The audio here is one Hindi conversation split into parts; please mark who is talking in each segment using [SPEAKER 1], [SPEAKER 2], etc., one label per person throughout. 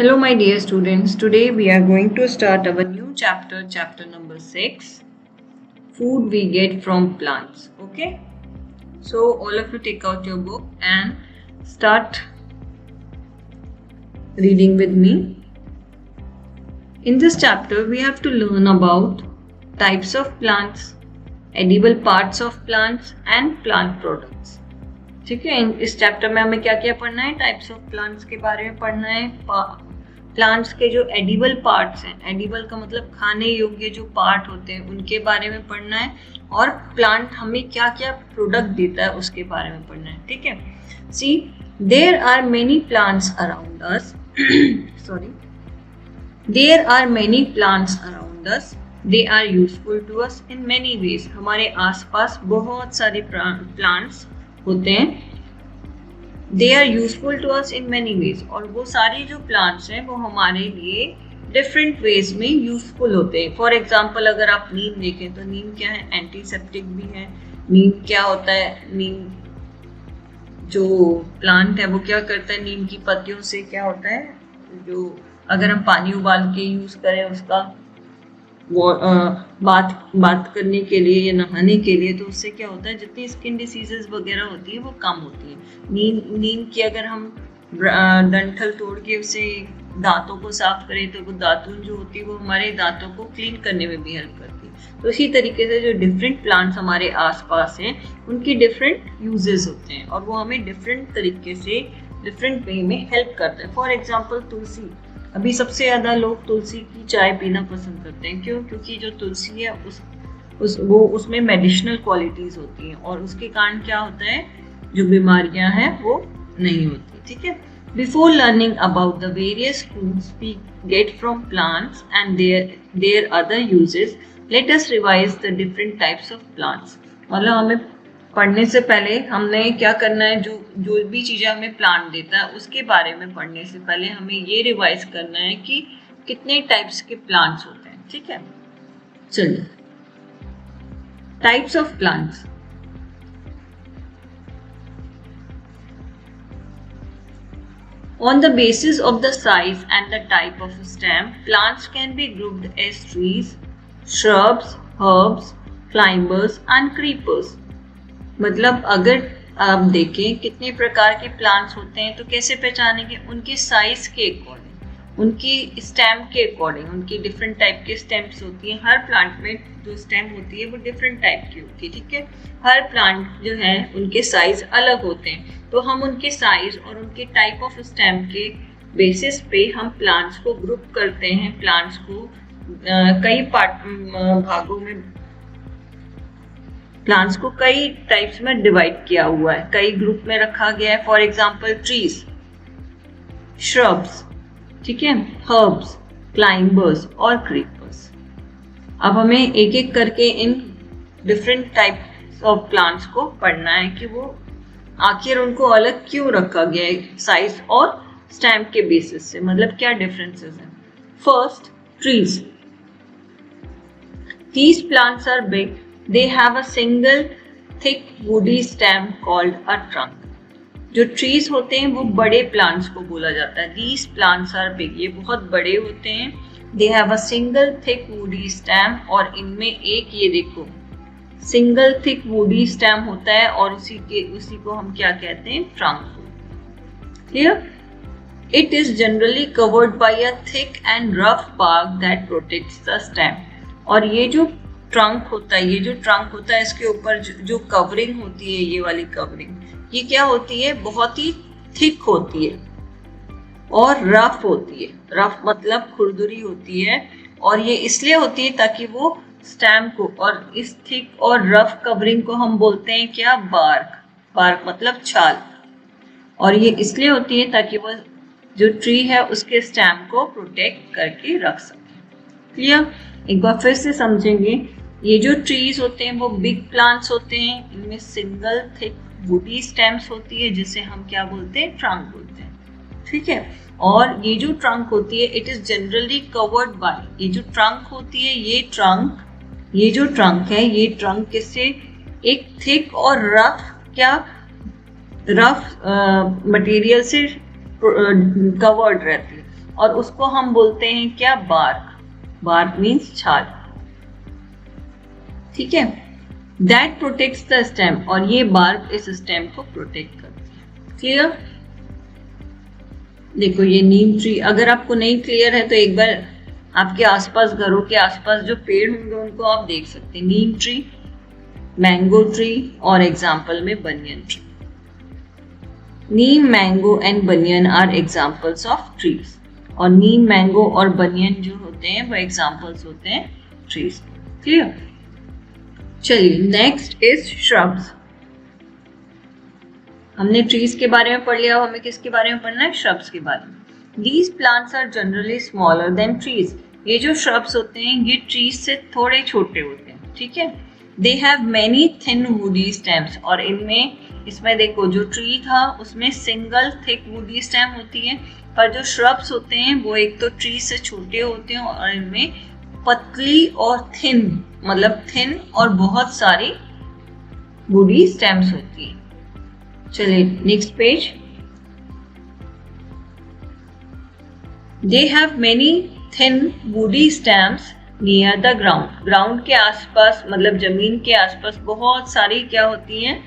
[SPEAKER 1] Hello, my dear students. Today we are going to start our new chapter, chapter number 6, Food we get from plants. Okay? So, all of you take out your book and start reading with me. In this chapter, we have to learn about types of plants, edible parts of plants and plant products. ठीक है, इस चैप्टर में हमें क्या क्या पढ़ना है? टाइप्स ऑफ प्लांट्स के बारे में पढ़ना है, प्लांट्स के जो एडिबल पार्ट्स हैं, एडिबल का मतलब खाने योग्य जो पार्ट होते हैं उनके बारे में पढ़ना है, और प्लांट हमें क्या क्या प्रोडक्ट देता है उसके बारे में पढ़ना है. ठीक है. See, there are many plants around us sorry there are many plants around us. They are useful to us in many ways. हमारे आसपास बहुत सारे प्लांट्स होते हैं. They are useful to us in many ways. और वो सारे जो प्लांट्स हैं वो हमारे लिए डिफरेंट वेज में यूजफुल होते हैं. फॉर एग्जाम्पल, अगर आप नीम देखें तो नीम क्या है? एंटीसेप्टिक भी है. नीम क्या होता है? नीम जो प्लांट है वो क्या करता है? नीम की पत्तियों से क्या होता है, जो अगर हम पानी उबाल के यूज करें उसका बात करने के लिए या नहाने के लिए, तो उससे क्या होता है, जितनी स्किन डिसीजेस वगैरह होती है वो कम होती है. नीम की अगर हम डंठल तोड़ के उसे दांतों को साफ करें तो वो दातुन जो होती है वो हमारे दांतों को क्लीन करने में भी हेल्प करती है. तो इसी तरीके से जो डिफरेंट प्लांट्स हमारे आसपास हैं उनकी डिफरेंट यूजेस होते हैं और वो हमें डिफरेंट तरीके से डिफरेंट वे में हेल्प करते हैं. फॉर एग्जाम्पल, तुलसी. अभी सबसे ज़्यादा लोग तुलसी की चाय पीना पसंद करते हैं. क्यों? क्योंकि जो तुलसी है उसमें मेडिसिनल क्वालिटीज़ होती हैं और उसके कारण क्या होता है, जो बीमारियां हैं वो नहीं होती. ठीक है. Before learning about the various foods we get from plants and their other uses, let us revise the different types of plants. मतलब हमें पढ़ने से पहले हमने क्या करना है, जो भी चीज़ें हमें प्लांट देता है उसके बारे में पढ़ने से पहले हमें ये रिवाइज करना है कि कितने टाइप्स के प्लांट्स होते हैं. ठीक है. चलिए, types of plants. On the basis of the size and the type of stem, plants can be grouped as trees, shrubs, herbs, climbers and creepers. मतलब अगर आप देखें कितने प्रकार के प्लांट्स होते हैं तो कैसे पहचानेंगे? उनके साइज के अकॉर्डिंग, उनकी स्टेम के अकॉर्डिंग. उनकी डिफरेंट टाइप के स्टेम्स होती हैं. हर प्लांट में जो स्टेम होती है वो डिफरेंट टाइप की होती है. ठीक है. हर प्लांट जो है उनके साइज अलग होते हैं, तो हम उनके साइज और उनके टाइप ऑफ स्टेम के बेसिस पे हम प्लांट्स को ग्रुप करते हैं. प्लांट्स को कई भागों में, प्लांट्स को कई टाइप्स में डिवाइड किया हुआ है, कई ग्रुप में रखा गया है. फॉर एग्जाम्पल, ट्रीज, श्रब्स, ठीक है, हर्ब्स, क्लाइंबर्स और क्रीपर्स. अब हमें एक एक करके in different types of plants को पढ़ना है कि वो आखिर उनको अलग क्यों रखा गया है साइज और स्टेम के बेसिस से, मतलब क्या डिफरेंसेस हैं. First, trees. These plants are big. They have a single thick woody stem called a trunk. जो trees होते हैं वो बड़े plants को बोला जाता है. These plants are big. ये बहुत बड़े होते हैं. They have a single thick woody stem. और इनमें एक ये देखो single thick woody stem होता है और उसी को हम क्या कहते हैं? trunk. Clear? It is generally covered by a thick and rough bark that protects the stem. और ये जो ट्रंक होता है, इसके ऊपर जो कवरिंग होती है, ये वाली कवरिंग, ये क्या होती है? बहुत ही थिक होती है और रफ होती है. रफ मतलब खुरदुरी होती है, और ये इसलिए होती है ताकि वो स्टेम को, और इस थिक और रफ कवरिंग को हम बोलते हैं क्या? बार्क. बार्क मतलब छाल. और ये इसलिए होती है ताकि वो जो ट्री है उसके स्टेम को प्रोटेक्ट करके रख सके. क्लियर? एक बार फिर से समझेंगे. ये जो ट्रीज होते हैं वो बिग प्लांट्स होते हैं. इनमें सिंगल थिक वुडी स्टेम्स होती है जिसे हम क्या बोलते हैं? ट्रंक बोलते हैं. ठीक है. और ये जो ट्रंक होती है, it is generally covered by, ये जो ट्रंक होती है, ये जो ट्रंक है, ये ट्रंक किससे? एक थिक और रफ मटेरियल से कवर्ड रहती है. और उसको हम बोलते हैं क्या, बार्क। बार्क मीन्स छाल, ठीक है। दैट प्रोटेक्ट्स द स्टेम, और ये बार्क इस स्टेम को प्रोटेक्ट करती है। क्लियर? देखो ये नीम ट्री, अगर आपको नहीं क्लियर है तो एक बार आपके आसपास, घरों के आसपास जो पेड़ होंगे उनको आप देख सकते हैं। नीम ट्री, मैंगो ट्री और एग्जाम्पल में banyan tree. Neem, mango and banyan are examples of trees. और नीम, मैंगो और बनियन जो होते हैं वो एग्जाम्पल्स होते हैं ट्रीज। क्लियर? चलिए नेक्स्ट इज श्रब्स। हमने ट्रीज के बारे में पढ़ लिया, अब हमें किसके बारे में पढ़ना है, श्रब्स के बारे में। These plants are generally smaller than trees. ये जो श्रब्स होते हैं ये ट्रीज से थोड़े छोटे होते हैं, ठीक है। They have many thin woody stems, और इसमें देखो जो ट्री था उसमें सिंगल थिक वुडी स्टेम होती है, पर जो श्रब्स होते हैं वो एक तो ट्री से छोटे होते हैं और इनमें पतली और थिन, मतलब थिन और बहुत सारी वुडी स्टेम्स होती है। चलिए next page. They have many thin woody stems near the ground. Ground के आसपास, मतलब जमीन के आसपास बहुत सारी क्या होती हैं,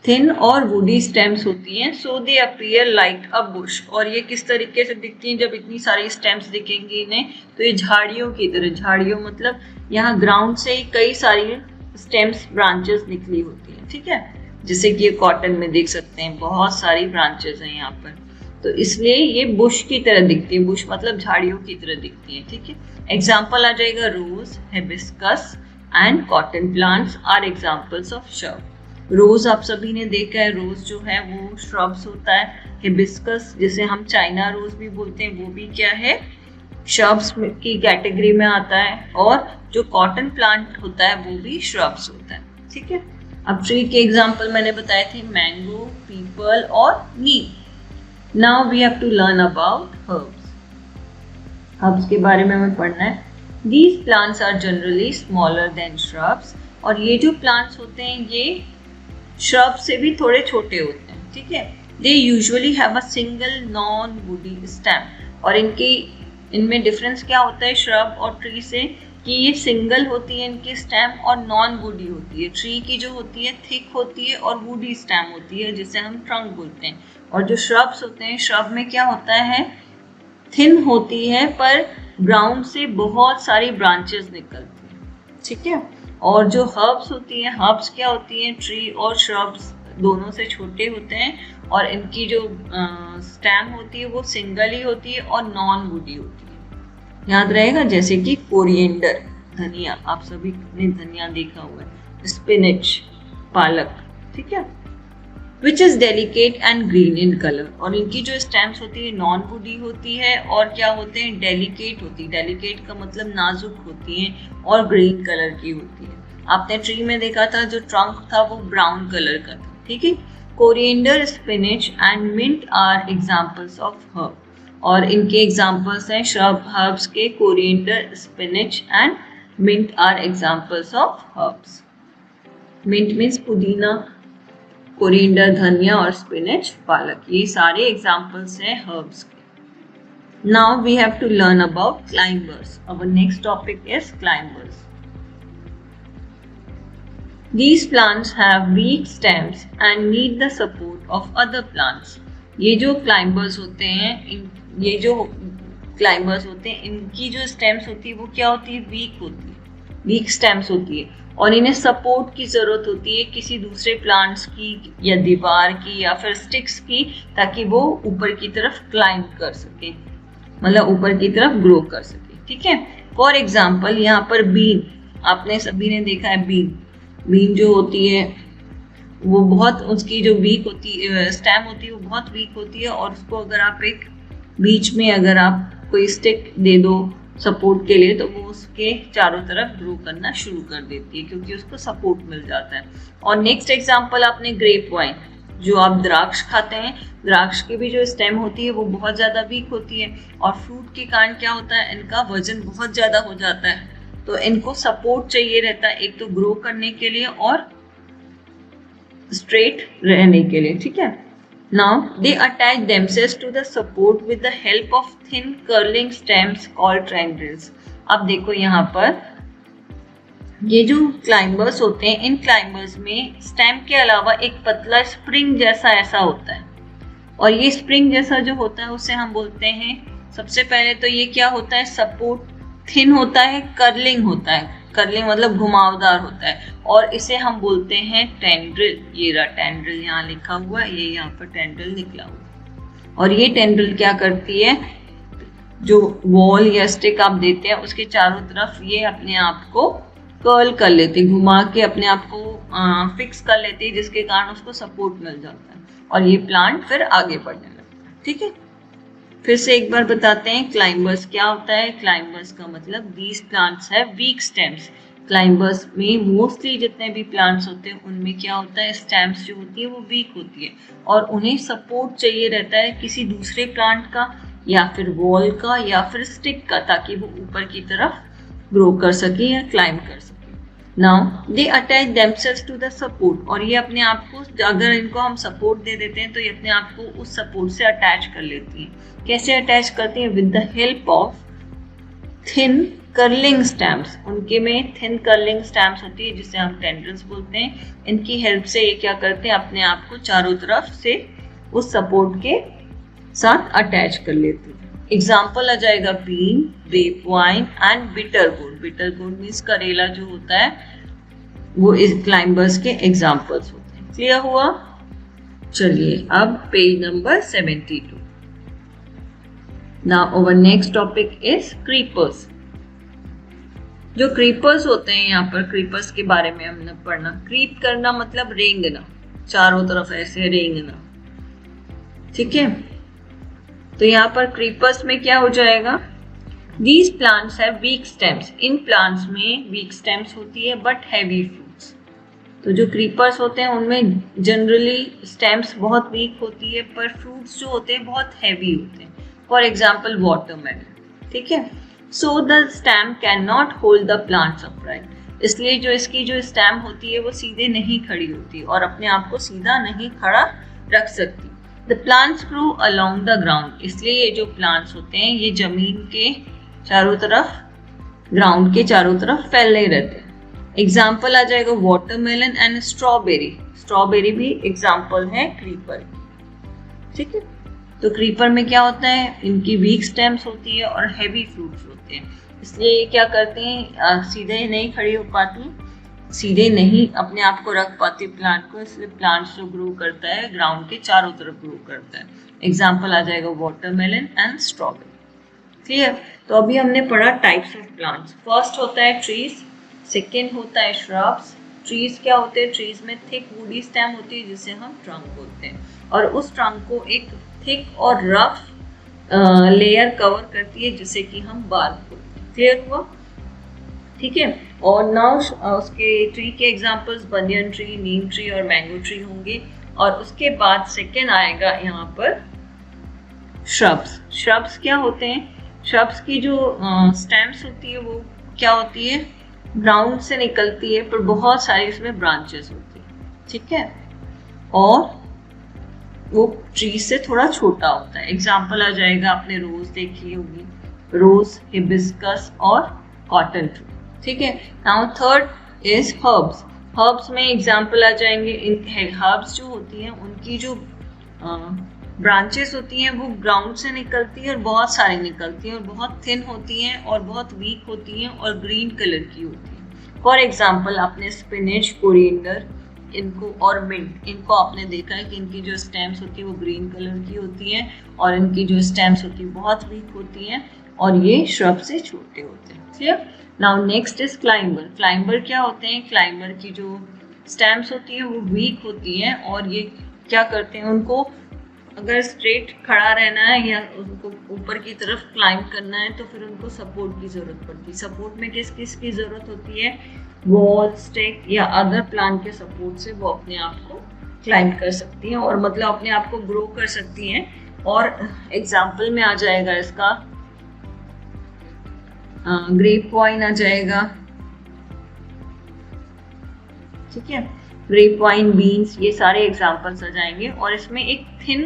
[SPEAKER 1] थिन और वुडी स्टेम्स होती हैं। So they appear like a bush, और ये किस तरीके से दिखती हैं, जब इतनी सारी स्टेम्स दिखेंगी इन्हें तो ये झाड़ियों की तरह, झाड़ियों मतलब यहाँ ग्राउंड से ही कई सारी स्टेम्स, ब्रांचेस निकली होती हैं, ठीक है। जैसे कि ये कॉटन में देख सकते हैं बहुत सारी ब्रांचेस हैं यहाँ पर, तो इसलिए ये बुश की तरह दिखती है। बुश मतलब झाड़ियों की तरह दिखती है, ठीक है। एग्जाम्पल आ जाएगा rose, hibiscus and cotton plants are examples of shrub. Rose आप सभी ने देखा है, रोज जो है वो श्रब्स होता है। हिबिस्कस जिसे हम चाइना रोज भी बोलते हैं वो भी क्या है, श्रब्स की कैटेगरी में आता है। और जो कॉटन प्लांट होता है वो भी श्रब्स होता है, ठीक है। अब ट्री के एग्जाम्पल मैंने बताए थे, मैंगो, पीपल और neem. Now we have to learn about herbs. Herbs के बारे में हमें पढ़ना है। These plants are generally smaller than shrubs, और ये जो प्लांट्स होते हैं ये श्रब से भी थोड़े छोटे होते हैं, ठीक है। They usually have a single non woody stem, और इनमें डिफरेंस क्या होता है श्रब और ट्री से, कि ये सिंगल होती है इनकी स्टेम और नॉन वुडी होती है। ट्री की जो होती है थिक होती है और वुडी स्टेम होती है जिसे हम ट्रंक बोलते हैं। और जो श्रब्स होते हैं, श्रब में क्या होता है, थिन होती है पर ग्राउंड से बहुत सारी ब्रांचेस निकलती हैं, ठीक है। और जो हर्ब्स होती हैं, हर्ब्स क्या होती हैं, ट्री और श्रब्स दोनों से छोटे होते हैं, और इनकी जो स्टेम होती है वो सिंगल ही होती है और नॉन वुडी होती है। याद रहेगा, जैसे कि कोरिएंडर, धनिया, आप सभी ने धनिया देखा हुआ है, स्पिनच, पालक, ठीक है। Which is delicate and green in colour, और इनकी जो स्टेम्स होती है नॉन वुडी होती है और क्या होते हैं, डेलिकेट होती है। डेलिकेट का मतलब नाजुक होती है और ग्रीन कलर की होती है। आपने ट्री में देखा था जो ट्रंक था वो ब्राउन कलर का था, ठीक है। Coriander, spinach and mint are examples of herb, और इनके एग्जाम्पल्स हैं श्रब हर्ब्स के, coriander, spinach and mint are examples of herbs. Mint means पुदीना, कोरिएंडर धनिया और स्पिनच पालक, ये सारे एग्जाम्पल्स हैं हर्ब्स के। Now we have to learn about climbers. Our next topic is climbers. These plants have weak stems and need the support of other plants. ये जो क्लाइंबर्स होते हैं, ये जो क्लाइंबर्स होते हैं, इनकी जो स्टेम्स होती है वो क्या होती है, वीक होती है, वीक स्टेम्स होती है, और इन्हें सपोर्ट की जरूरत होती है किसी दूसरे प्लांट्स की या दीवार की या फिर स्टिक्स की, ताकि वो ऊपर की तरफ क्लाइंब कर सके, मतलब ऊपर की तरफ ग्रो कर सके, ठीक है। फॉर एग्जाम्पल यहाँ पर बीन, आपने सभी ने देखा है बीन जो होती है वो बहुत, उसकी जो वीक होती है स्टेम होती है वो बहुत वीक होती है, और उसको अगर आप एक बीच में अगर आप कोई स्टिक दे दो सपोर्ट के लिए तो वो उसके चारों तरफ ग्रो करना शुरू कर देती है क्योंकि उसको सपोर्ट मिल जाता है। और नेक्स्ट एग्जांपल आपने ग्रेप वाइन, जो आप द्राक्ष खाते हैं, द्राक्ष की भी जो स्टेम होती है वो बहुत ज़्यादा वीक होती है, और फ्रूट के कारण क्या होता है, इनका वजन बहुत ज़्यादा हो जाता है, तो इनको सपोर्ट चाहिए रहता है, एक तो ग्रो करने के लिए और स्ट्रेट रहने के लिए, ठीक है। Now they attach themselves to the support with the help of thin curling stems called tendrils. अब देखो यहाँ पर ये जो क्लाइंबर्स होते हैं, इन क्लाइंबर्स में स्टेम के अलावा एक पतला स्प्रिंग जैसा ऐसा होता है, और ये स्प्रिंग जैसा जो होता है उसे हम बोलते हैं, सबसे पहले तो ये क्या होता है, सपोर्ट थिन होता है, कर्लिंग होता है, कर्लिंग मतलब घुमावदार होता है, और इसे हम बोलते हैं टेंड्रिल। ये रहा टेंड्रिल यहाँ लिखा हुआ है, ये यहाँ पर टेंड्रिल निकला हुआ, और ये टेंड्रिल क्या करती है, जो वॉल या स्टिक आप देते हैं उसके चारों तरफ ये अपने आप को कर्ल कर लेती, घुमा के अपने आप को फिक्स कर लेती है, जिसके कारण उसको सपोर्ट मिल जाता है और ये प्लांट फिर आगे बढ़ने लगता है। ठीक है, फिर से एक बार बताते हैं क्लाइंबर्स क्या होता है। क्लाइंबर्स का मतलब दीज प्लांट्स है वीक स्टेम्स। क्लाइंबर्स में मोस्टली जितने भी प्लांट्स होते हैं उनमें क्या होता है, स्टेम्स जो होती है वो वीक होती है और उन्हें सपोर्ट चाहिए रहता है किसी दूसरे प्लांट का या फिर वॉल का या फिर स्टिक का, ताकि वो ऊपर की तरफ ग्रो कर सके या क्लाइंब कर सके। Now they attach themselves to the support, और ये अपने आप को, अगर इनको हम सपोर्ट दे देते हैं तो ये अपने आप को उस सपोर्ट से अटैच कर लेती हैं। कैसे अटैच करती हैं, with the help of thin curling stamps. उनके में थिन कर्लिंग स्टैम्प्स होती है जिसे हम टेंड्रिल्स बोलते हैं। इनकी हेल्प से ये क्या करते हैं, अपने आप को चारों तरफ से उस सपोर्ट के साथ अटैच कर लेते हैं। एग्जाम्पल आ जाएगा bean, grape vine and bitter gourd. Bitter gourd means करेला जो होता है, वो इस क्लाइंबर्स के एग्जाम्पल्स होते हैं। क्लियर हुआ? चलिए अब page number 72। Now our next topic is creepers. जो क्रीपर्स होते हैं, यहाँ पर क्रीपर्स के बारे में हमने पढ़ना। क्रीप करना मतलब रेंगना, चारों तरफ ऐसे रेंगना। ठीक है, तो यहाँ पर क्रीपर्स में क्या हो जाएगा, these plants have week stems. In plants में वीक स्टेम्स होती है बट हैवी फ्रूट्स। तो जो क्रीपर्स होते हैं उनमें जनरली स्टेम्स बहुत वीक होती है पर फ्रूट्स जो होते हैं बहुत हैवी होते हैं। For example watermelon. ठीक है, so the stem can not hold the plants upright. इसलिए जो इसकी जो स्टेम होती है वो सीधे नहीं खड़ी होती और अपने आप को सीधा नहीं खड़ा रख सकती। The plants grow along the ground। इसलिए ये जो प्लांट्स होते हैं ये जमीन के चारों तरफ, ग्राउंड के चारों तरफ फैले रहते हैं। एग्जाम्पल आ जाएगा वाटरमेलन एंड स्ट्रॉबेरी। स्ट्रॉबेरी भी एग्जाम्पल है क्रीपर। ठीक है, तो क्रीपर में क्या होता है, इनकी वीक स्टेम्स होती है और हैवी फ्रूट्स होते हैं, इसलिए ये क्या करते हैं, सीधे नहीं खड़ी हो पाती, सीधे नहीं अपने आप को रख पाती प्लांट को, इसलिए प्लांट जो ग्रो करता है ग्राउंड के चारों तरफ ग्रो करता है। एग्जाम्पल आ जाएगा वाटरमेलन एंड स्ट्रॉबेरी। क्लियर? तो अभी हमने पढ़ा टाइप्स ऑफ प्लांट्स। फर्स्ट होता है ट्रीज, सेकेंड होता है श्रब्स। ट्रीज क्या होते हैं, ट्रीज में थिक वुडी स्टेम होती है जिसे हम ट्रंक बोलते हैं, और उस ट्रंक को एक थिक और रफ लेयर कवर करती है जिसे कि हम बार्क बोलते हैं। क्लियर हुआ? ठीक है, और नाउ उसके ट्री के एग्जांपल्स बनियन ट्री, नीम ट्री और मैंगो ट्री होंगे, और उसके बाद सेकेंड आएगा यहाँ पर श्रब्स। श्रब्स क्या होते हैं, श्रब्स की जो स्टेम्स होती है वो क्या होती है, ग्राउंड से निकलती है पर बहुत सारी इसमें ब्रांचेस होती है। ठीक है, और वो ट्री से थोड़ा छोटा होता है। एग्जाम्पल आ जाएगा, आपने रोज देखी होगी, रोज, हिबिस्कस और कॉटन ट्री। ठीक है, now third is herbs. Herbs में एग्जाम्पल आ जाएंगे, इन हर्ब्स जो होती हैं उनकी जो ब्रांचेस होती हैं वो ग्राउंड से निकलती है और बहुत सारी निकलती हैं और बहुत थिन होती हैं और बहुत वीक होती हैं और ग्रीन कलर की होती हैं। फॉर एग्जाम्पल आपने स्पिनच, कोरिएंडर, इनको और मिंट, इनको आपने देखा है कि इनकी जो स्टेम्स होती है वो ग्रीन कलर की होती हैं और इनकी जो स्टेम्स होती है बहुत वीक होती हैं और ये श्रब से छोटे होते हैं। Clear? Now next is climber. Climber क्या होते हैं, क्लाइंबर की जो स्टेम्स होती है वो वीक होती हैं और ये क्या करते हैं, उनको अगर स्ट्रेट खड़ा रहना है या उनको ऊपर की तरफ क्लाइंब करना है तो फिर उनको सपोर्ट की ज़रूरत पड़ती है। सपोर्ट में किस किस की ज़रूरत होती है, वॉल, स्टिक या अदर प्लांट के सपोर्ट से वो अपने आप को क्लाइंब कर सकती हैं और मतलब अपने आप को ग्रो कर सकती हैं। और एग्जाम्पल में आ जाएगा इसका ग्रेप वाइन आ जाएगा। ठीक है, ग्रेप वाइन, बीन्स, ये सारे एग्जाम्पल्स आ जाएंगे। और इसमें एक थिन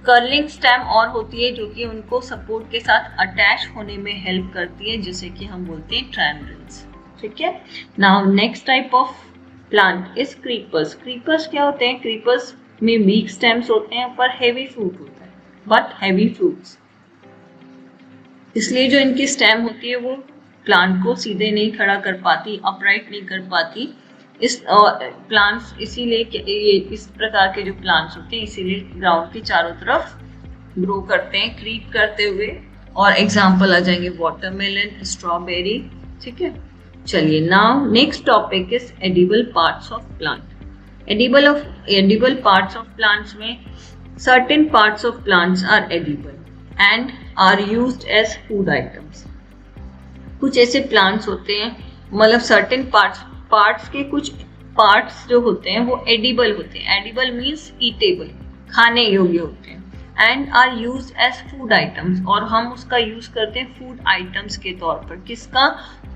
[SPEAKER 1] कर्लिंग स्टेम और होती है जो कि उनको सपोर्ट के साथ अटैच होने में हेल्प करती है, जिसे कि हम बोलते हैं ट्रैंड्रिल्स। ठीक है। Now next type of plant is creepers. Creepers क्या होते हैं? क्रीपर्स में वीक स्टेम्स होते हैं पर हेवी फ्रूट होता है, बट हेवी फ्रूट्स, इसलिए जो इनकी स्टेम होती है वो प्लांट को सीधे नहीं खड़ा कर पाती, अपराइट नहीं कर पाती। इस प्लांट्स इसीलिए इस प्रकार के जो प्लांट्स होते हैं इसीलिए ग्राउंड के चारों तरफ ग्रो करते हैं, क्रीप करते हुए। और एग्जाम्पल आ जाएंगे वाटरमेलन, स्ट्रॉबेरी। ठीक है। चलिए, now next topic is edible parts of plant. Edible parts of plants में certain parts of plants are edible and are used as food items। कुछ ऐसे प्लांट्स होते हैं, मतलब सर्टेन पार्ट्स के कुछ पार्ट्स जो होते हैं वो एडिबल होते हैं। एडिबल मीन्स ईटेबल, खाने योग्य होते हैं। And are use as food items, और हम उसका यूज करते हैं फूड आइटम्स के तौर पर। किसका?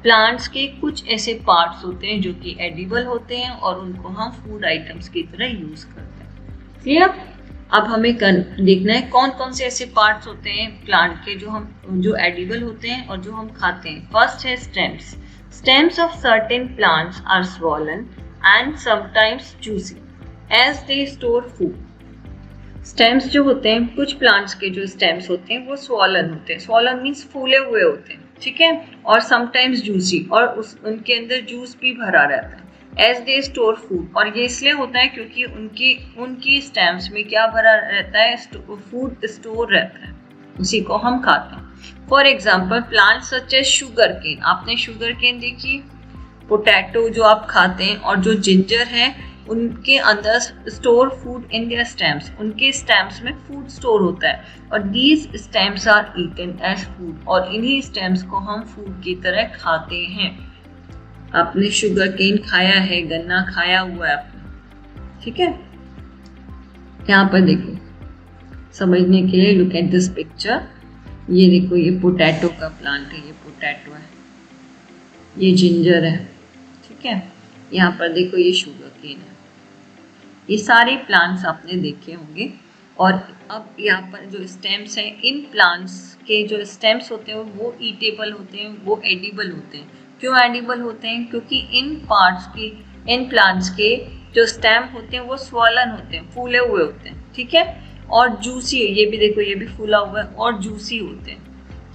[SPEAKER 1] प्लांट्स के कुछ ऐसे पार्ट्स होते हैं जो कि एडिबल होते हैं और उनको हम फूड आइटम्स की तरह यूज करते हैं। क्लियर? अब हमें देखना है कौन कौन से ऐसे पार्ट्स होते हैं प्लांट के जो एडिबल होते हैं और जो हम खाते हैं। फर्स्ट है stems. Stems of certain plants are swollen and sometimes juicy as they store food. Stems जो होते हैं, कुछ प्लांट्स के जो स्टेम्स होते हैं वो स्वॉलन होते हैं। स्वॉलन मीन्स फूले हुए होते हैं। ठीक है। और समटाइम्स जूसी, और उनके अंदर जूस भी भरा रहता है। एज दे स्टोर फूड, और ये इसलिए होता है क्योंकि उनकी स्टेम्स में क्या भरा रहता है? फूड स्टोर रहता है, उसी को हम खाते हैं। For example plant such as sugar cane. आपने शुगर केन देखी, पोटैटो जो आप खाते हैं, और जो जिंजर है उनके अंदर store food in their stems. उनके स्टेम्स में फूड स्टोर होता है और these stems are eaten as food, और इन्हीं स्टेम्स को हम फूड की तरह खाते हैं। आपने शुगर केन खाया है, गन्ना खाया हुआ है आपने। ठीक है। यहाँ पर देखो, समझने के लिए लुक एट दिस पिक्चर। ये देखो, ये पोटैटो का प्लांट है, ये पोटैटो है, ये जिंजर है। ठीक है। यहाँ पर देखो, ये शुगर केन है। ये सारे प्लांट्स आपने देखे होंगे। और अब यहाँ पर जो स्टेम्स हैं, इन प्लांट्स के जो स्टेम्स होते हैं वो ईटेबल होते हैं, वो एडिबल होते हैं। क्यों एडिबल होते हैं? क्योंकि इन प्लांट्स के जो स्टेम होते हैं वो स्वॉलन होते हैं, फूले हुए होते हैं। ठीक है। और जूसी, ये भी देखो, ये भी फूला हुआ है, और जूसी होते हैं।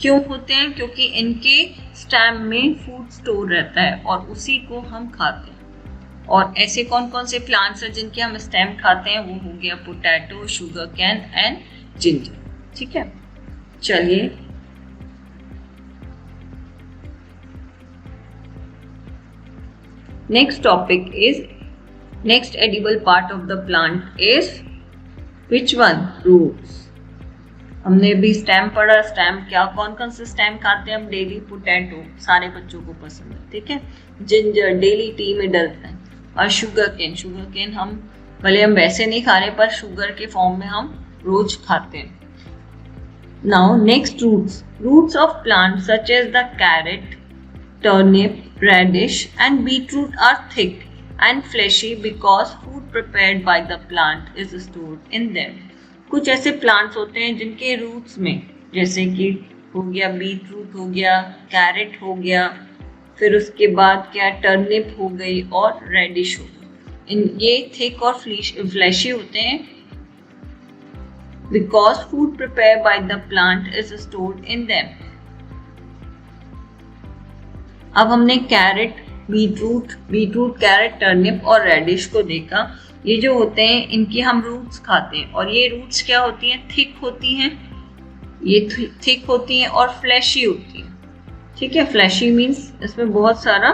[SPEAKER 1] क्यों होते हैं? क्योंकि इनके स्टेम में फूड स्टोर रहता है और उसी को हम खाते हैं। और ऐसे कौन कौन से प्लांट्स हैं जिनके हम स्टेम खाते हैं? वो हो गया potato, sugar cane and ginger. ठीक है। चलिए, next topic is next edible part of the plant is which one? Roots। हमने भी स्टेम पढ़ा। स्टेम क्या, कौन कौन से स्टेम खाते हैं हम डेली? पोटैटो सारे बच्चों को पसंद है। ठीक है। जिंजर डेली टी में डलता है। और शुगर केन हम भले हम वैसे नहीं खा रहे पर शुगर के फॉर्म में हम रोज खाते हैं। Now next roots of plant such as the carrot, turnip, radish and beetroot are thick and fleshy because food prepared by the plant is stored in them। कुछ ऐसे प्लांट्स होते हैं जिनके रूट्स में, जैसे कि हो गया बीटरूट, हो गया कैरेट, हो गया, फिर उसके बाद क्या टर्निप हो गई और रेडिश हो गई। ये थिक और फ्लैशी होते हैं because food prepared by the plant is stored in them। अब हमने कैरेट, बीटरूट, कैरेट, टर्निप और रेडिश को देखा। ये जो होते हैं इनकी हम रूट्स खाते हैं, और ये रूट्स क्या होती हैं? थिक होती हैं। ये थिक होती हैं और फ्लैशी होती हैं। ठीक है। फ्लैशी मीन्स इसमें बहुत सारा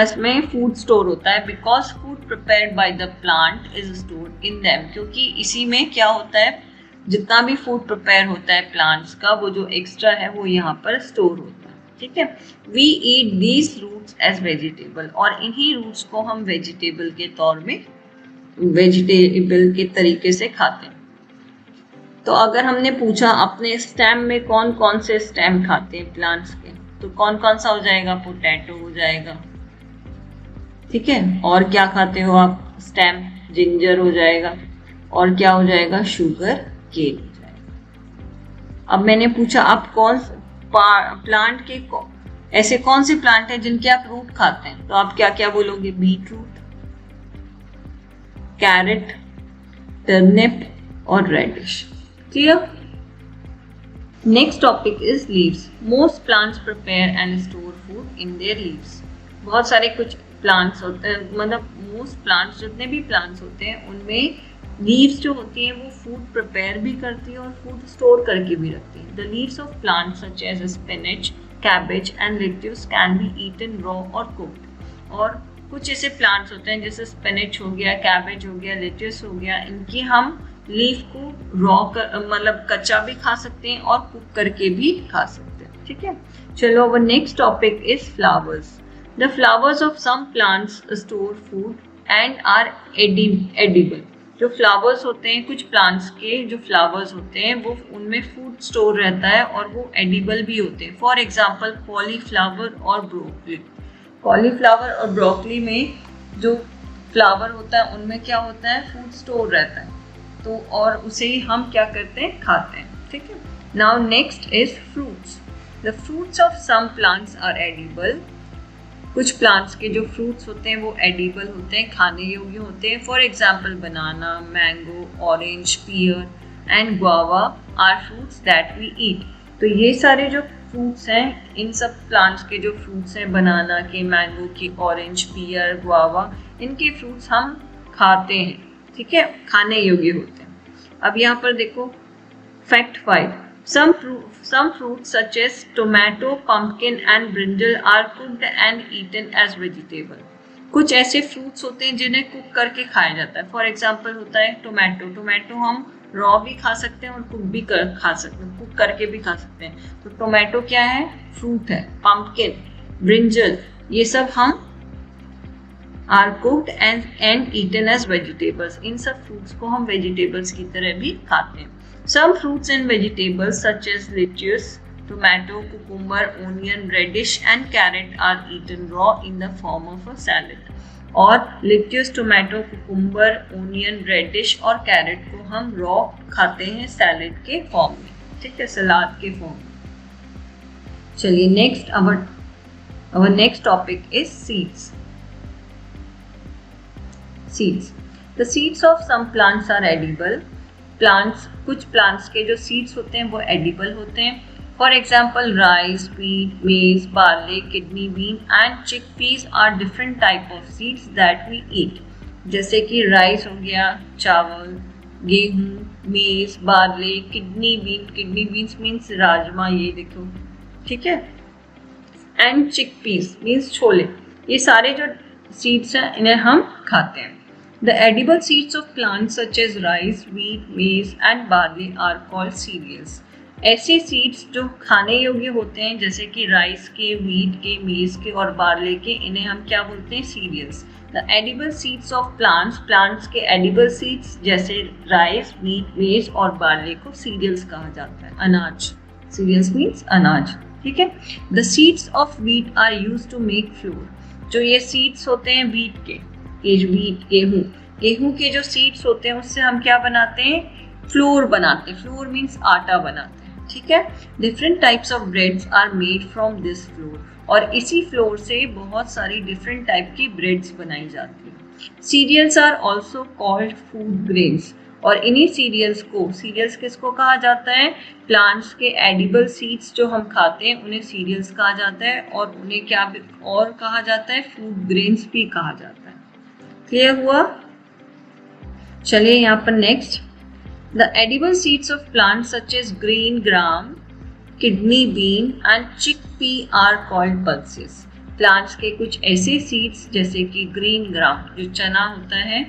[SPEAKER 1] इसमें फूड स्टोर होता है। Because food prepared by the plant is stored in them, क्योंकि इसी में क्या होता है, जितना भी फूड प्रिपेयर होता है प्लांट्स का, वो जो एक्स्ट्रा है वो यहाँ पर स्टोर होता है। ठीक है। We eat these roots as vegetable, और इन्हीं रूट्स को हम वेजिटेबल के तरीके से खाते हैं। तो अगर हमने पूछा अपने स्टेम में कौन कौन से स्टेम खाते हैं प्लांट्स के, तो कौन कौन सा हो जाएगा? पोटैटो हो जाएगा, ठीक है, और क्या खाते हो आप? स्टेम, जिंजर हो जाएगा, और क्या हो जाएगा? शुगर केन हो जाएगा। अब मैंने पूछा आप कौन प्लांट के ऐसे कौन से प्लांट हैं जिनके आप रूट खाते हैं, तो आप क्या क्या बोलोगे? बीट रूट, कैरेट, टर्निप और radish. Clear? Next topic is leaves. Most plants prepare and store food in their leaves. बहुत सारे कुछ प्लांट्स होते हैं, मतलब मोस्ट प्लांट्स, जितने भी प्लांट्स होते हैं उनमें लीव्स जो होती हैं वो फूड प्रिपेयर भी करती है और फूड स्टोर करके भी रखती है। The leaves of plants such as spinach, cabbage and lettuce can be eaten raw और कुक्ड। और कुछ ऐसे प्लांट्स होते हैं जैसे स्पिनच हो गया, कैबेज हो गया, लेट्यूस हो गया, इनकी हम लीफ को रॉ मतलब कच्चा भी खा सकते हैं और कुक करके भी खा सकते हैं। ठीक है, चलो our next topic is flowers. The flowers of some plants store food and are edible. जो फ्लावर्स होते हैं कुछ प्लांट्स के, जो फ्लावर्स होते हैं वो उनमें फूड स्टोर रहता है और वो एडिबल भी होते हैं। फॉर एग्जाम्पल कॉलीफ्लावर और ब्रोकली। कॉलीफ्लावर और ब्रोकली में जो फ्लावर होता है उनमें क्या होता है? फूड स्टोर रहता है, तो और उसे ही हम क्या करते हैं? खाते हैं। ठीक है, now next is fruits. The fruits of some plants are edible. कुछ प्लांट्स के जो फ्रूट्स होते हैं वो एडिबल होते हैं, खाने योग्य होते हैं। For example banana, mango, orange, pear and guava are fruits that we eat. तो ये सारे जो फ्रूट्स हैं, इन सब प्लांट्स के जो फ्रूट्स हैं, बनाना के, मैंगो के, ऑरेंज, पियर, गुआवा, इनके फ्रूट्स हम खाते हैं। ठीक है, खाने योग्य होते हैं। अब यहाँ पर देखो fact 5। Some fruits such as tomato, pumpkin and brinjal are cooked and eaten as vegetable. कुछ ऐसे फ्रूट्स होते हैं जिन्हें कुक करके खाया जाता है। फॉर एग्जाम्पल होता है टोमेटो। टोमेटो हम रॉ भी खा सकते हैं और कुक भी खा सकते हैं, कुक करके भी खा सकते हैं। तो टोमेटो क्या है? फ्रूट है। पंपकिन, ब्रिंजल, ये सब हम are cooked and eaten as vegetables. इन सब फ्रूट्स को हम वेजिटेबल्स की तरह भी खाते हैं। Some fruits and vegetables such as lettuce, tomato, cucumber, onion, radish and carrot are eaten raw in the form of a salad. और lettuce, tomato, cucumber, onion, radish और carrot को हम raw खाते हैं सैलेड के फॉर्म में। ठीक है, सलाद के फॉर्म में। चलिए next our next topic is seeds. Seeds. The seeds of some plants are edible. Plants, कुछ प्लांट्स के जो सीड्स होते हैं वो एडिबल होते हैं। For example rice, wheat, maize, barley, kidney bean and chickpeas are different type of seeds that we eat. जैसे कि राइस हो गया, चावल, गेहूं, maize, barley, kidney beans means राजमा, ये देखो। ठीक है, एंड चिकपीस मीन्स छोले। ये सारे जो सीड्स हैं इन्हें हम खाते हैं। The edible seeds of plants such as rice, wheat, maize and barley are called cereals. ऐसे सीड्स जो खाने योग्य होते हैं जैसे कि राइस के, व्हीट के, मेज के और बार्ले के, इन्हें हम क्या बोलते हैं? Cereals. The edible seeds of plants के एडिबल सीड्स जैसे राइस, व्हीट, मेज और बार्ले को सीरियल्स कहा जाता है, अनाज। सीरियल्स मीन्स अनाज। ठीक है, the seeds of wheat are used to make flour. जो ये सीड्स होते हैं व्हीट के, गेहूं के जो सीड्स होते हैं उससे हम क्या बनाते हैं? फ्लोर बनाते हैं। फ्लोर मीन्स आटा बनाते हैं। ठीक है, different types of breads are made from this flour. और इसी फ्लोर से बहुत सारी डिफरेंट टाइप की ब्रेड्स बनाई जाती है। Cereals are also called food grains. और इन्हीं सीरियल्स किसको कहा जाता है? प्लांट्स के एडिबल सीड्स जो हम खाते हैं उन्हें सीरियल्स कहा जाता है, और उन्हें क्या और कहा जाता है? फूड ग्रेन्स भी कहा जाता है। क्लियर हुआ? चलिए यहाँ पर next, the edible seeds of plants such as green gram, kidney bean and chickpea are called pulses. Plants के कुछ ऐसे सीड्स जैसे कि ग्रीन ग्राम जो चना होता है,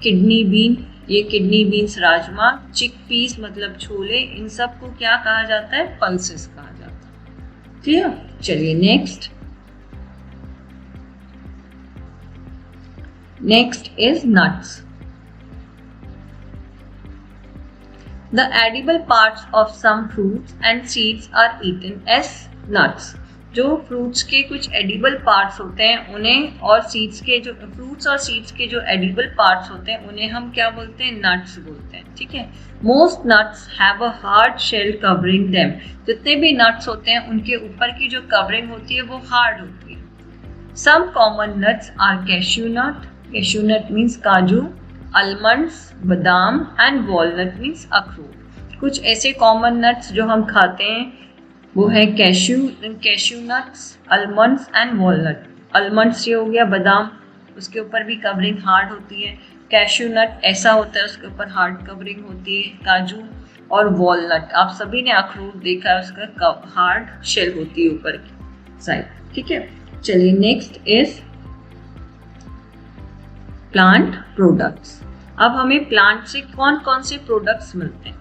[SPEAKER 1] किडनी बीन, ये किडनी बीन्स राजमा, चिकपीस मतलब छोले, इन सब को क्या कहा जाता है? पल्सेस कहा जाता है। क्लियर? चलिए next is nuts. The edible parts of some fruits and seeds are eaten as nuts. जो फ्रूट्स के कुछ एडिबल पार्ट्स होते हैं उन्हें, और सीड्स के जो फ्रूट्स और सीड्स के जो एडिबल पार्ट्स होते हैं उन्हें हम क्या बोलते हैं, नट्स बोलते हैं, ठीक है। Most nuts have a hard shell covering them, जितने भी नट्स होते हैं उनके ऊपर की जो कवरिंग होती है वो हार्ड होती है। Some common nuts are cashew nut means काजू, आलमंड्स बादाम एंड वॉलनट मीन्स अखरोट। कुछ ऐसे कॉमन नट्स जो हम खाते हैं वो है cashew nuts, almonds and walnut. Almonds ये हो गया बादाम, उसके ऊपर भी कवरिंग हार्ड होती है। कैश्यू नट ऐसा होता है, उसके ऊपर हार्ड कवरिंग होती है। काजू और वॉलनट, आप सभी ने अखरोट देखा है, उसका हार्ड शेल होती है ऊपर की साइड, ठीक है। चलिए नेक्स्ट इज प्लांट प्रोडक्ट्स। अब हमें प्लांट से कौन कौन से प्रोडक्ट्स मिलते हैं।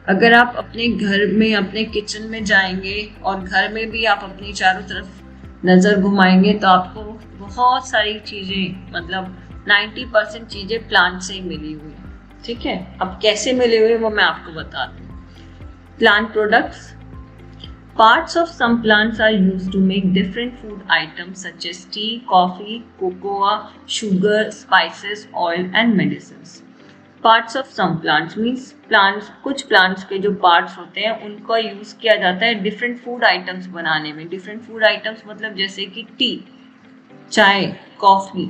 [SPEAKER 1] अगर आप अपने घर में, अपने किचन में जाएंगे और घर में भी आप अपनी चारों तरफ नज़र घुमाएंगे तो आपको बहुत सारी चीज़ें, मतलब 90% चीज़ें प्लांट से ही मिली हुई हैं, ठीक है। अब कैसे मिले हुए वो मैं आपको बता दूँ। Plant products, parts of some plants are used to make different food items such as tea, coffee, cocoa, sugar, spices, oil and medicines. Parts of some plants means plants, कुछ plants के जो parts होते हैं उनका यूज किया जाता है डिफरेंट फूड आइटम्स बनाने में। डिफरेंट फूड आइटम्स मतलब जैसे कि टी, चाय, कॉफी,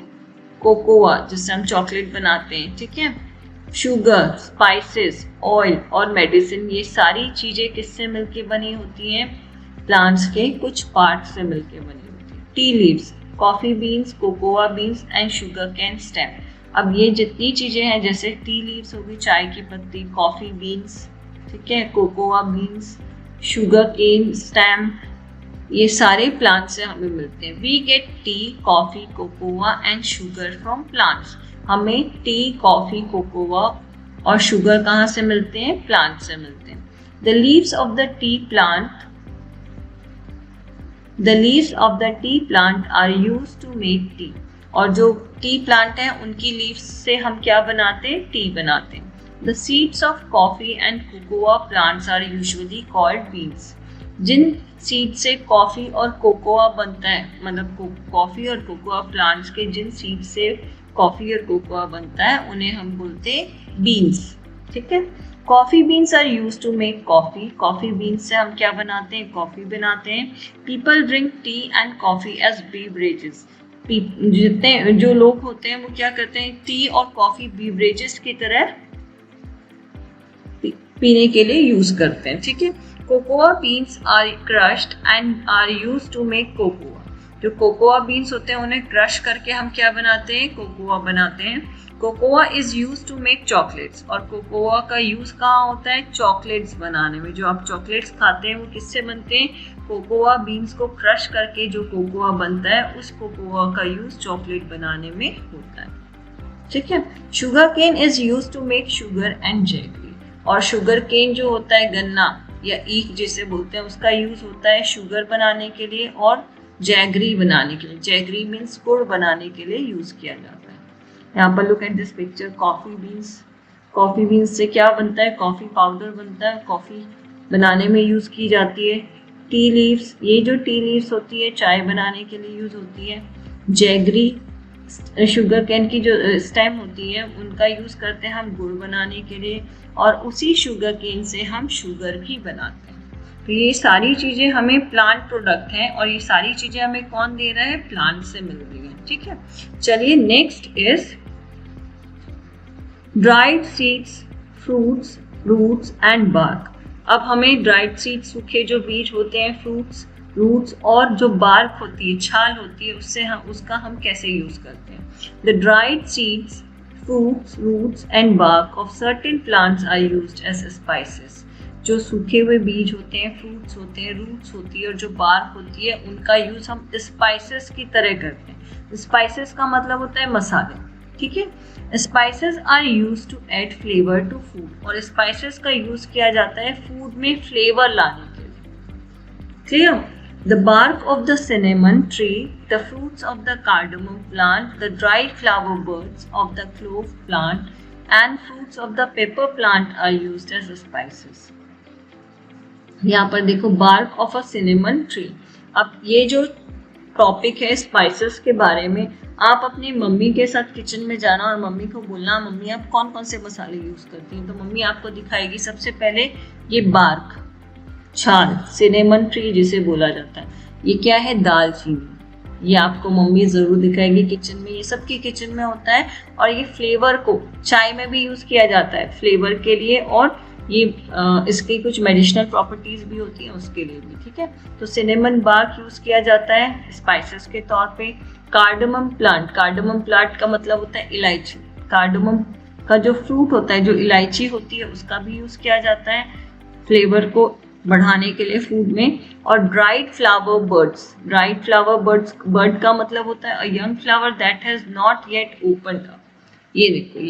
[SPEAKER 1] कोकोआ जिससे हम चॉकलेट बनाते हैं, ठीक है, शुगर, स्पाइसेस, ऑयल और मेडिसिन, ये सारी चीजें किससे मिलके बनी होती हैं, प्लांट्स के कुछ पार्ट से मिलके बनी होती है। Tea leaves, coffee beans, cocoa beans and sugar cane stem. अब ये जितनी चीजें हैं, जैसे टी लीव्स होगी चाय की पत्ती, कॉफी बीन्स, ठीक है, cocoa beans, sugar cane stem, ये सारे प्लांट से हमें मिलते हैं। We get tea, coffee, cocoa and sugar from plants. हमें टी, कॉफी, कोकोआ और शुगर कहाँ से मिलते हैं, प्लांट से मिलते हैं। The leaves of the tea plant are used to make tea. और जो टी प्लांट है उनकी लीव्स से हम क्या बनाते हैं, टी बनाते हैं। The seeds of coffee and cocoa plants are usually called beans. जिन सीड से कॉफी और कोकोआ बनता है, मतलब कॉफी और कोकोआ प्लांट्स के जिन सीड से कॉफी और कोकोआ बनता है उन्हें हम बोलते हैं बीन्स, ठीक है। Coffee beans are used to make coffee. Coffee beans से हम क्या बनाते हैं, कॉफी बनाते हैं। People drink tea and coffee as beverages. जितने जो लोग होते हैं वो क्या करते हैं, टी और कॉफी बीवरेजेस की तरह पीने के लिए यूज करते हैं, ठीक है। Cocoa beans are crushed and are used to make cocoa. जो कोकोआ बीन्स होते हैं उन्हें क्रश करके हम क्या बनाते हैं, कोकोआ बनाते हैं। Cocoa is use to make chocolates. और कोकोआ का यूज कहाँ होता है, चॉकलेट्स बनाने में। जो आप चॉकलेट्स खाते हैं वो किससे बनते हैं, कोकोआ बीन्स को क्रश करके जो कोकोआ बनता है उस कोकोआ का यूज चॉकलेट बनाने में होता है, ठीक है। Sugar cane is use to make sugar and jaggery. और शुगर केन जो होता है, गन्ना या ईख जिसे बोलते हैं, उसका यूज होता है शुगर बनाने के लिए और जैगरी बनाने के लिए। जैगरी मीन्स गुड़ बनाने के लिए यूज किया जाता है। यहाँ पर look at this picture, coffee beans. Coffee beans से क्या बनता है, कॉफी पाउडर बनता है, कॉफी बनाने में यूज की जाती है। टी लीव्स, ये जो टी लीव्स होती है चाय बनाने के लिए यूज होती है। जैगरी, शुगर कैन की जो स्टेम होती है उनका यूज करते हैं हम गुड़ बनाने के लिए, और उसी शुगर केन से हम शुगर भी बनाते हैं। तो ये सारी चीजें हमें प्लांट प्रोडक्ट हैं और ये सारी चीजें हमें कौन दे रहा है, प्लांट से मिल रही है, ठीक है। चलिए next is dried seeds, fruits, roots and bark. अब हमें ड्राइड सीड्स, सूखे जो बीज होते हैं, फ्रूट्स, रूट्स और जो बार्क होती है, छाल होती है, उसका हम कैसे यूज करते हैं। The dried seeds, fruits, roots and bark of certain plants are used as spices. जो सूखे हुए बीज होते हैं, फ्रूट्स होते हैं, रूट्स होती है और जो बार्क होती है उनका यूज हम स्पाइसेस की तरह करते हैं। स्पाइसेस का मतलब होता है मसाले, ठीक है। Spices are use to add flavour to food. और स्पाइसेस का यूज किया जाता है फूड में फ्लेवर लाने के लिए, clear. The bark of the cinnamon tree, the fruits of the cardamom plant, the dried flower buds of the clove plant, and fruits of the pepper plant are used as spices. यहाँ पर देखो, bark of a cinnamon tree. अब ये जो टॉपिक है स्पाइसेस के बारे में, आप अपनी मम्मी के साथ किचन में जाना और मम्मी को बोलना मम्मी आप कौन कौन से मसाले यूज करती हैं, तो मम्मी आपको दिखाएगी सबसे पहले ये बार्क, छाल, सिनेमन ट्री जिसे बोला जाता है, ये क्या है, दालचीनी, ये आपको मम्मी जरूर दिखाएगी किचन में, ये सबकी किचन में होता है। और ये फ्लेवर को चाय में भी यूज किया जाता है फ्लेवर के लिए, और ये इसकी कुछ मेडिसिनल प्रॉपर्टीज भी होती हैं उसके लिए भी, ठीक है। तो सिनेमन बार्क यूज किया जाता है स्पाइसेस के तौर पे। कार्डमम प्लांट, कार्डमम प्लांट का मतलब होता है इलायची, कार्डमम का जो फ्रूट होता है, जो इलायची होती है, उसका भी यूज किया जाता है फ्लेवर को बढ़ाने के लिए फूड में। और dried flower birds, dried flower birds, bird का मतलब होता है a young flower that has not yet opened up. ये देखो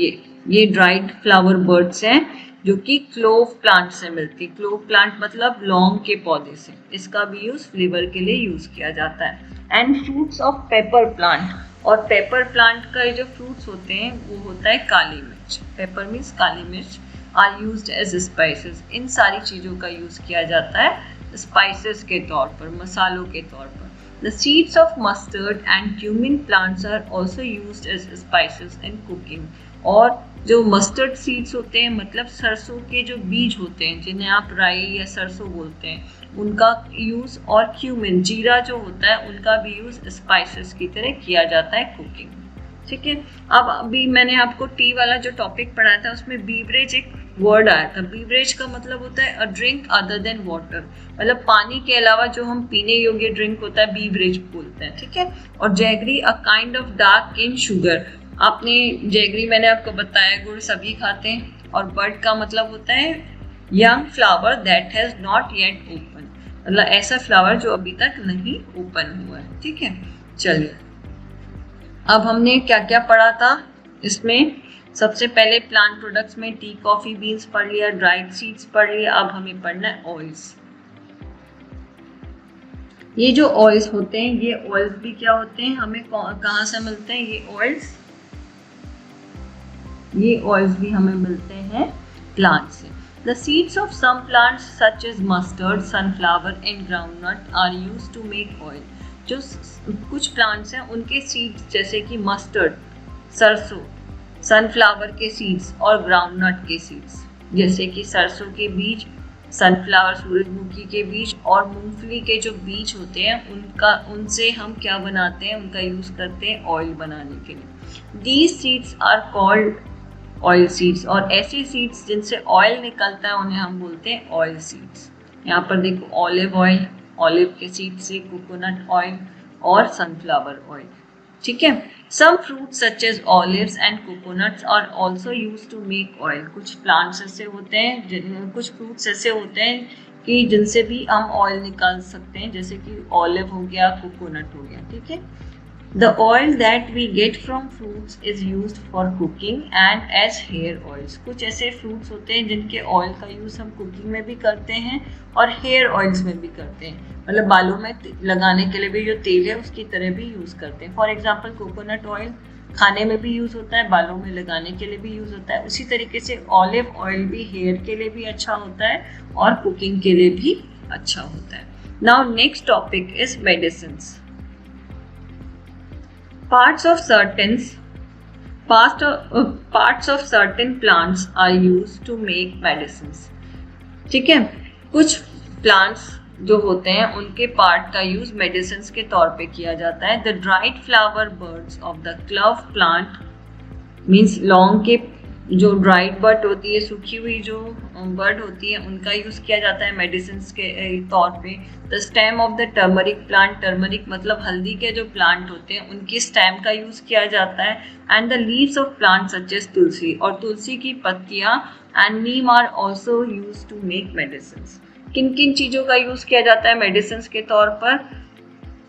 [SPEAKER 1] ये ड्राइड फ्लावर बर्ड्स हैं जो कि क्लोव प्लांट से मिलती है। क्लोव प्लांट मतलब लौंग के पौधे से, इसका भी यूज फ्लेवर के लिए यूज किया जाता है। And fruits of paper plant, और पेपर प्लांट का जो फ्रूट्स होते हैं वो होता है काली मिर्च, पेपर मीन्स काली मिर्च, आर यूज्ड एज स्पाइसेस। इन सारी चीज़ों का यूज किया जाता है स्पाइसेस के तौर पर, मसालों के तौर पर। The seeds of mustard and cumin plants are also used as spices in cooking. और जो मस्टर्ड सीड्स होते हैं मतलब सरसों के जो बीज होते हैं जिन्हें आप राई या सरसों बोलते हैं, उनका यूज़, और क्यूमिन, जीरा जो होता है, उनका भी यूज़ स्पाइसेस की तरह किया जाता है कुकिंग, ठीक है। अब अभी मैंने आपको टी वाला जो टॉपिक पढ़ाया था उसमें बीवरेज एक वर्ड आया था। बीवरेज का मतलब होता है a drink other than water, मतलब पानी के अलावा जो हम पीने योग्य ड्रिंक होता है बीवरेज बोलते हैं, ठीक है। और jaggery a kind of dark cane sugar, आपने जैगरी मैंने आपको बताया गुड़ सभी खाते हैं। और बर्ड का मतलब होता है young flower that has not yet open, मतलब ऐसा फ्लावर जो अभी तक नहीं ओपन हुआ है, ठीक है। चलिए अब हमने क्या क्या पढ़ा था इसमें, सबसे पहले प्लांट प्रोडक्ट्स में टी, कॉफी, बीन्स पढ़ लिया, ड्राइड सीड्स पढ़ लिया। अब हमें पढ़ना है ऑयल्स। ये जो ऑयल्स होते हैं, ये ऑयल्स भी क्या होते हैं, हमें कहाँ से मिलते हैं ये ऑयल्स भी हमें मिलते हैं प्लांट से। The seeds of some plants such as mustard, sunflower and groundnut are used to make oil. जो कुछ प्लांट्स हैं उनके सीड्स जैसे कि मस्टर्ड, सरसों, सनफ्लावर के सीड्स और ग्राउंडनट के सीड्स, जैसे कि सरसों के बीज, सनफ्लावर सूरजमुखी के बीज और मूंगफली के जो बीज होते हैं उनसे हम क्या बनाते हैं, उनका यूज़ करते हैं ऑयल बनाने के लिए। These seeds are called oil seeds, और ऐसे सीड्स जिनसे ऑयल निकलता है उन्हें हम बोलते हैं ऑयल सीड्स। यहाँ पर देखो ऑलिव ऑयल, ऑलिव के सीड से, कोकोनट ऑयल और सनफ्लावर ऑयल, ठीक है। Some fruits such as olives and coconuts are also used to make oil. कुछ प्लांट्स ऐसे होते हैं, कुछ फ्रूट्स ऐसे होते हैं कि जिनसे भी हम ऑयल निकाल सकते हैं, जैसे कि ऑलिव हो गया, कोकोनट हो गया, ठीक है। The oil that we get from fruits is used for cooking and as hair oils. कुछ ऐसे fruits होते हैं जिनके ऑयल का यूज़ हम कुकिंग में भी करते हैं और हेयर ऑयल्स में भी करते हैं, मतलब बालों में लगाने के लिए भी जो तेल है उसकी तरह भी यूज़ करते हैं। फॉर एग्जांपल कोकोनट ऑयल खाने में भी यूज़ होता है, बालों में लगाने के लिए भी यूज़ होता है। उसी तरीके से ऑलिव ऑयल भी हेयर के लिए भी अच्छा होता है और कुकिंग के लिए भी अच्छा होता है। Now next topic is medicines. Parts of certain plants are used to make medicines. ठीक है, कुछ प्लांट्स जो होते हैं उनके पार्ट का यूज मेडिसिन के तौर पे किया जाता है। The dried flower birds of the club plant means लौंग के जो ड्राइड बर्ड होती है, सूखी हुई जो बर्ड होती है, उनका यूज़ किया जाता है मेडिसिन के तौर पे। The stem of the turmeric plant, turmeric मतलब हल्दी के जो प्लांट होते हैं उनकी स्टेम का यूज़ किया जाता है। And the leaves of plant such as tulsi, और तुलसी की पत्तियाँ and neem are also use to make medicine. किन किन चीज़ों का यूज़ किया जाता है मेडिसिन के तौर पर?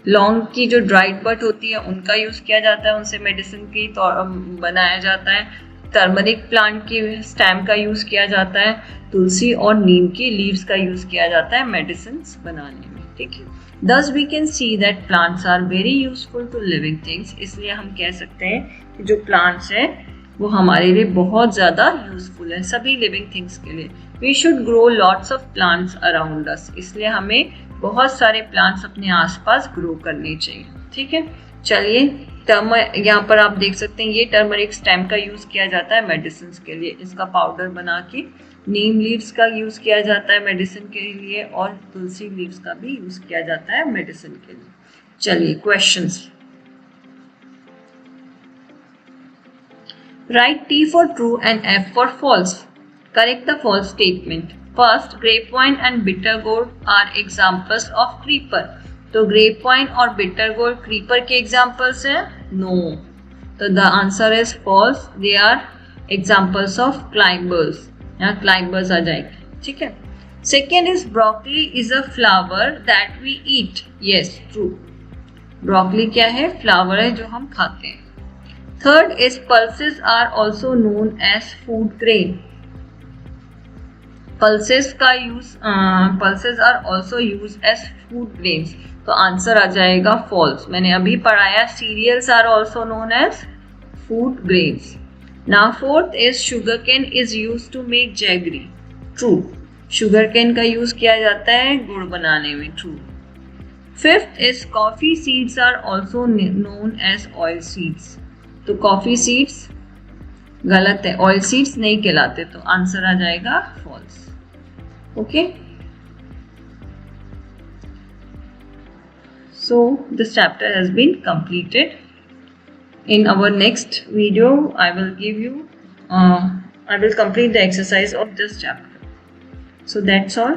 [SPEAKER 1] लौंग की जो ड्राइड बर्ड होती है उनका यूज़ किया जाता है, उनसे मेडिसिन की तौर बनाया जाता है। टर्मरिक प्लांट की स्टेम का यूज़ किया जाता है, तुलसी और नीम की लीव्स का यूज़ किया जाता है मेडिसिन बनाने में, ठीक है। Thus we can see that plants are very useful to living things. इसलिए हम कह सकते हैं कि जो प्लांट्स हैं वो हमारे लिए बहुत ज़्यादा यूजफुल है, सभी लिविंग थिंग्स के लिए। We should grow lots of plants around us. इसलिए हमें बहुत सारे प्लांट्स अपने आसपास ग्रो करने चाहिए। ठीक है, चलिए यहाँ पर आप देख सकते हैं ये टर्मरिक स्टेम का यूज किया जाता है मेडिसिन के लिए, इसका पाउडर बना के। नीम लीव्स का यूज किया जाता है मेडिसिन के लिए, और तुलसी लीव्स का भी यूज किया जाता है मेडिसिन के लिए। चलिए questions. Write T for true and F for false. Correct the false statement. First, grapevine and bitter gourd are examples of creeper. तो grapevine और bitter gourd creeper के examples हैं? No. तो the answer is false. They are examples of climbers. यहाँ climbers आ जाएगी। ठीक है। Second is broccoli is a flower that we eat. Yes, true. Broccoli क्या है? Flower है जो हम खाते हैं। Third is pulses are also known as food grain. Pulses का use pulses are also used as food grains. तो आंसर आ जाएगा false. मैंने अभी पढ़ाया cereals are also known as food grains. Now fourth is sugarcane is used to make jaggery. True. Sugarcane का use किया जाता है गुड़ बनाने में. True. Fifth is coffee seeds are also known as oil seeds. तो कॉफी सीड्स गलत है, ऑयल सीड्स नहीं कहलाते, तो आंसर आ जाएगा false. Okay, so this chapter has been completed. In our next video I will give you I will complete the exercise of this chapter. So that's all.